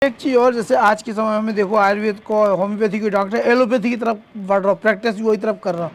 एक चीज और, जैसे आज के समय में देखो आयुर्वेद को, होम्योपैथी के डॉक्टर एलोपैथी की तरफ बढ़ रहा, प्रैक्टिस भी वही तरफ कर रहा।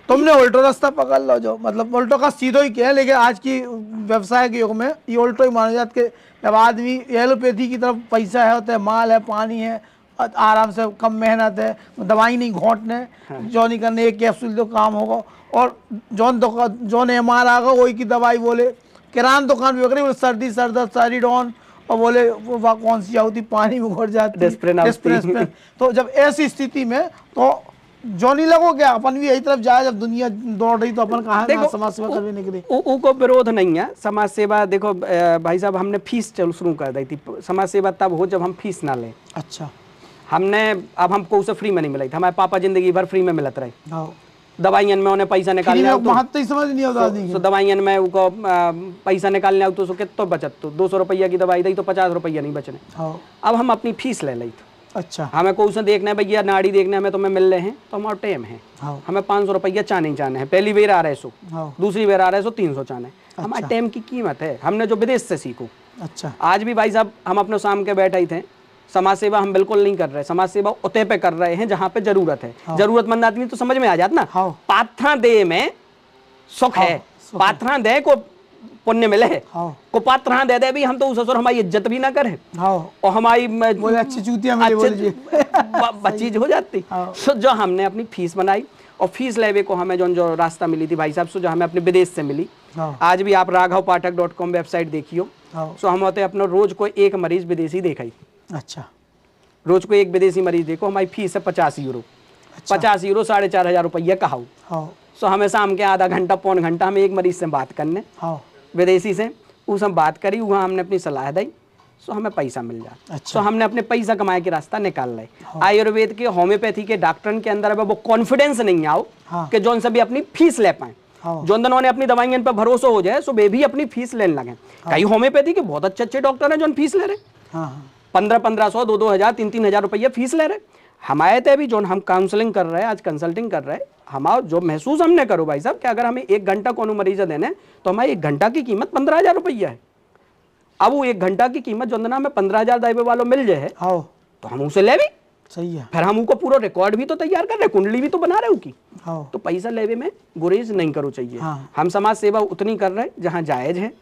तुमने उल्टो रास्ता पकड़ लो, जो मतलब उल्टो का सीधो ही किया है, लेकिन आज की व्यवसाय के युग में ये उल्टो ही माना जाता है कि जब आदमी एलोपैथी की तरफ, पैसा है, होता है, माल है, पानी है, आराम से कम मेहनत है, दवाई नहीं घोंटने, जो नहीं करने, एक कैप्सूल तो काम होगा, और जौन एमआर आगा वही की दवाई, बोले किराना दुकान भी बोले सर्दी सरदर्द सारीडोन, और बोले वो कौन सी होती, पानी में घुट जाती है। तो जब ऐसी स्थिति में तो जो नहीं लगो क्या, अपन भी यही तरफ जाए, जब दुनिया दौड़ रही तो अपन कहाँ समाज सेवा करने निकले। को विरोध नहीं है समाज सेवा। देखो भाई साहब, हमने फीस शुरू कर दी थी। समाज सेवा तब हो जब हम फीस ना लें। अच्छा। हमने अब हमको उसे फ्री में नहीं मिला था, हमारे पापा जिंदगी भर फ्री में मिलत रहे। दवाइयन में उन्हें पैसा निकालने समझ नहीं होता, तो दवाइयन में उनको पैसा निकालने तो कितना बचत, तो 200 रुपया की दवाई दी तो 50 रुपया नहीं बचने। अब हम अपनी फीस ले ली थी। अच्छा। हमें कौन सा देखना है भैया, नाड़ी देखना है, तुम्हें मिल रहे हैं तो हमारा टाइम है। हमें 500 रुपया चाने चाने है, पहली बेर आ रहे सो, दूसरी बेर आ रहे सो 300 चाने। हमारे टाइम की कीमत है, हमने जो विदेश से सीखो। अच्छा। आज भी भाई साहब हम अपने शाम के बैठे ही थे, समाज सेवा हम बिल्कुल नहीं कर रहे। समाज सेवा उतने पे कर रहे हैं जहाँ पे जरूरत है। जरूरतमंद आदमी तो समझ में आ जाता ना, पात्रा दे में सुख है, पात्रा दे को पुण्य मिले है, को पात्रा दे दे भी हम तो उस असर हमारी इज्जत भी ना करे, और हमारी अच्छी चूतियां चीज हो जाती। सो जो हमने अपनी फीस बनाई, और फीस लेवे को हमें जो रास्ता मिली थी भाई साहब, सो जो हमें अपने विदेश से मिली। आज भी आप राघवपाठक.com वेबसाइट देखियो, सो हम होते अपना रोज को एक मरीज विदेशी देखा। अच्छा। रोज को एक विदेशी मरीज देखो, हमारी फीस है 50 यूरो। 50 यूरो 4,500 रुपया कहाऊ। सो हमें शाम के आधा घंटा पौन घंटा हमें एक मरीज से बात करने, विदेशी से उस हम बात करी, वहाँ हमने अपनी सलाह दी, सो हमें पैसा मिल जाता। सो हमने अपने पैसा कमाए के रास्ता निकाल रहे। आयुर्वेद के, होम्योपैथी के डॉक्टर के अंदर वो कॉन्फिडेंस नहीं आओ कि जो सभी अपनी फीस ले पाए, जो उन्होंने अपनी दवाइयों पर भरोसा हो जाए, सो वे भी अपनी फीस लेने लगे। कई होम्योपैथी के बहुत अच्छे अच्छे डॉक्टर हैं जो फीस ले रहे, 1500, 2,000, 3,000 रुपया फीस ले रहे। हमारे ते भी जो हम काउंसलिंग कर रहे हैं, आज कंसल्टिंग कर रहे हैं, हमारा जो महसूस हमने करो भाई साहब कि अगर हमें 1 घंटा कोनो मरीज देने तो हमारी 1 घंटा की कीमत 15,000 रुपया है। अब वो 1 घंटा की कीमत जो हमें 15,000 दाइबे वालों मिल जाए तो हम उसे ले भी सही है। फिर हम उनको पूरा रिकॉर्ड भी तो तैयार कर रहे, कुंडली भी तो बना रहे की। तो पैसा लेवे में गुरेज नहीं करो चाहिए। हम समाज सेवा उतनी कर रहे जहाँ जायज है,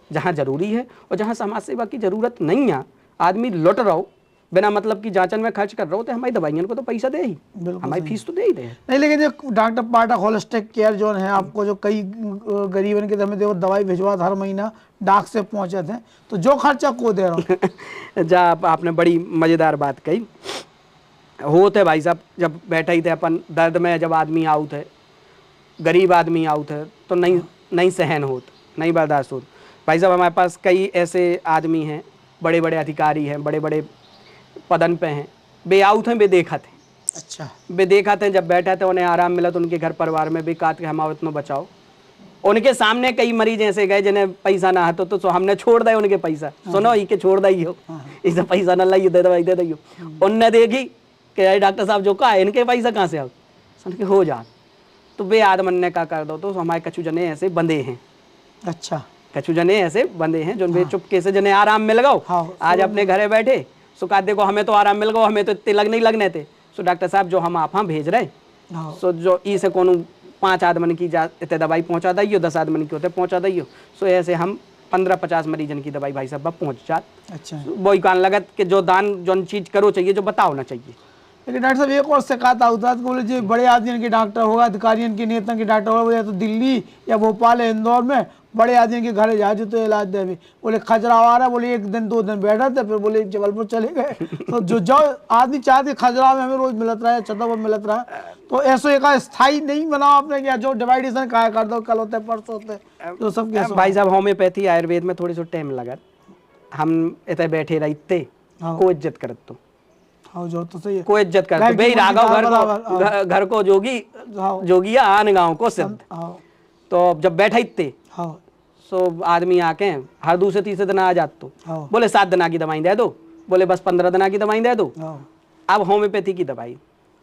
जहाँ जरूरी है, और जहाँ समाज सेवा की जरूरत नहीं है, आदमी लुट रहो बिना मतलब की जांचन में खर्च कर रहा हो, तो हमारी दवाइयों को तो पैसा दे ही, हमारी फीस तो दे ही दे। नहीं, लेकिन जो डॉक्टर पाठक होलिस्टिक केयर जो है, आपको जो कई गरीबन के हमें देखो दवाई भिजवा हर महीना डाक से पहुंचे थे, तो जो खर्चा को दे रहा हूँ। जा आपने बड़ी मजेदार बात कही। होते भाई साहब, जब बैठे ही थे अपन दर्द में, जब आदमी आऊ थे, गरीब आदमी आऊ थे, तो नहीं सहन होत, नहीं बर्दाश्त होत। भाई साहब हमारे पास कई ऐसे आदमी हैं, बड़े बड़े अधिकारी हैं, बड़े बड़े पदन पे हैं, बे आऊ थे, बे देखा थे। अच्छा। बे देखा थे, जब बैठे थे उन्हें आराम मिला तो उनके घर परिवार में भी कहा कि हमारा इतना बचाओ। उनके सामने कई मरीज ऐसे गए जिन्हें पैसा ना आता, तो हमने छोड़ दिया उनके पैसा। सुनो ही के छोड़ दी हो, इसे पैसा ना लाइए, दे दवाई दे दियो। उनने देखी कि डॉक्टर साहब जो कहा इनके पैसा कहाँ से आओ, सुन के हो जा। तो बे आदमन ने क्या कर दो, तो हमारे कछु जने ऐसे बंदे हैं। अच्छा। कछु जने ऐसे बंदे हैं जो चुपके से जने आराम मिल गो, आज अपने घरे बैठे सो कहा देखो हमें तो आराम मिल गो, हमें तो इतने लग नहीं लगने थे। सो डॉक्टर साहब जो हम आप भेज रहे, सो जो ई से कोनो 5 आदमन की इतने दवाई पहुंचा दियो, 10 आदमन की होते पहुंचा दियो। सो ऐसे हम 15-50 मरीजन की दवाई भाई साहब पहुंच जात। अच्छा। वही कान लगत कि जो दान जो चीज करो चाहिए, जो बताओ ना चाहिए। लेकिन डॉक्टर साहब एक और शिकायत होता है, बोले जो बड़े आदमी के डॉक्टर होगा, अधिकारियों के नेता के डॉक्टर होगा, या तो दिल्ली या भोपाल या इंदौर में बड़े आदमी के घर जा तो इलाज दे भी, बोले खजुराहो आ रहा, बोले 1 दिन 2 दिन बैठा था, फिर बोले जबलपुर चले गए। तो जो आदमी चाहते खजुराहो में हमें रोज मिलत रहा है, छतरपुर मिलत रहा है, तो ऐसा एक स्थायी नहीं बनाओ आपने, क्या जो डिवाइडेशन क्या कर दो, कल होते परसों होते, तो सब कैसे। भाई साहब होम्योपैथी आयुर्वेद में थोड़ी सी टाइम लगा, हम इतने बैठे रहते, कोई इज्जत करत तो जो तो सही है, कोई इज्जत करते भाई। राघव घर को जोगिया आन गाँव को सिद्ध। तो जब बैठे थे सो आदमी आके हर दूसरे तीसरे दिन आ जात, तो बोले 7 दिन की दवाई दे दो, बोले बस 15 दिन की दवाई दे दो। अब होम्योपैथी की दवाई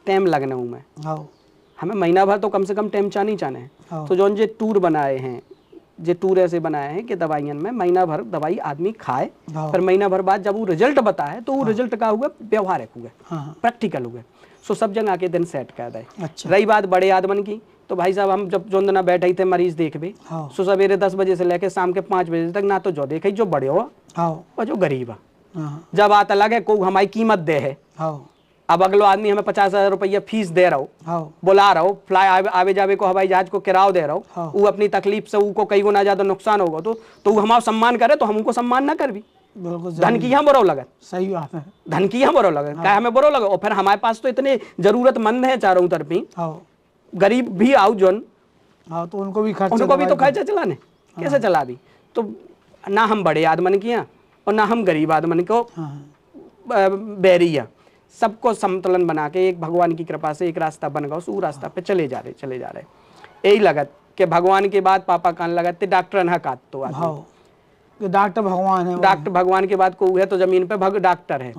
टाइम लगने में, हमें महीना भर तो कम से कम टाइम चाहनी चाहने। तो जो टूर बनाए हैं जे टूर ऐसे बनाए हैं कि दवाइयन में महीना भर दवाई आदमी खाए, फिर महीना भर बाद जब वो रिजल्ट बताए तो वो रिजल्ट का हुआ व्यवहारिक हुए, प्रैक्टिकल हुए, सो सब जगह के दिन सेट कर दे। अच्छा। रही बात बड़े आदमन की, तो भाई साहब हम जब जोंदना बैठे थे मरीज देखबे, सो सवेरे 10 बजे से लेके शाम के 5 बजे तक ना तो जो देखे जो बड़े हो और जो गरीब है। जब आता लगे को हमारी कीमत दे है, अब अगलो आदमी हमें 50,000 रुपया फीस दे रहा हो, बुला रहा हो, फ्लाई आवे जावे को हवाई जहाज को किराया दे रहा हो, वो अपनी तकलीफ से उनको कई गुना ज्यादा नुकसान होगा तो वो हमारा सम्मान करे तो हम उनको सम्मान ना कर भी। धन की हम बरो लगत, सही बात है, धन की हम बरो लगत, क्या हमें बरो लगे। और फिर हमारे पास तो इतने जरूरतमंद है चारों तरफी, गरीब भी आओ जोन, तो उनको भी तो खर्चा चलाने कैसे चला भी। तो ना हम बड़े आदमन किया और ना हम गरीब आदमन को बैरिया, सबको संतुलन बना के एक भगवान की कृपा से एक रास्ता बन गया, उस रास्ता पे चले जा रहे। यही लगत कि भगवान के बाद पापा कान लगत थे डॉक्टर ना काट तो डॉक्टर भगवान है, डॉक्टर भगवान के बाद को है तो जमीन पे डॉक्टर है।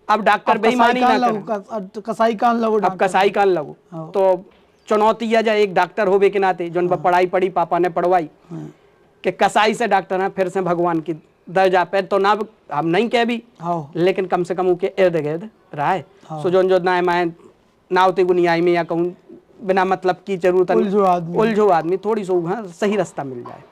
अब डॉक्टर बेईमानी ना करे, कसाई कान लगो, अब कसाई कान लगो तो चुनौती है जा एक डॉक्टर होवे के नाते जोन पढ़ाई पढ़ी पापा ने पढ़वाई कि कसाई से डॉक्टर है फिर से भगवान की दर्जा पे तो ना हम नहीं कह भी, लेकिन कम से कम उनके इर्द गिर्द रहा है। सो जो ना मैं नावते गुनियाई में या कहूँ बिना मतलब की जरूरत उलझो आदमी थोड़ी सो सही रास्ता मिल जाए।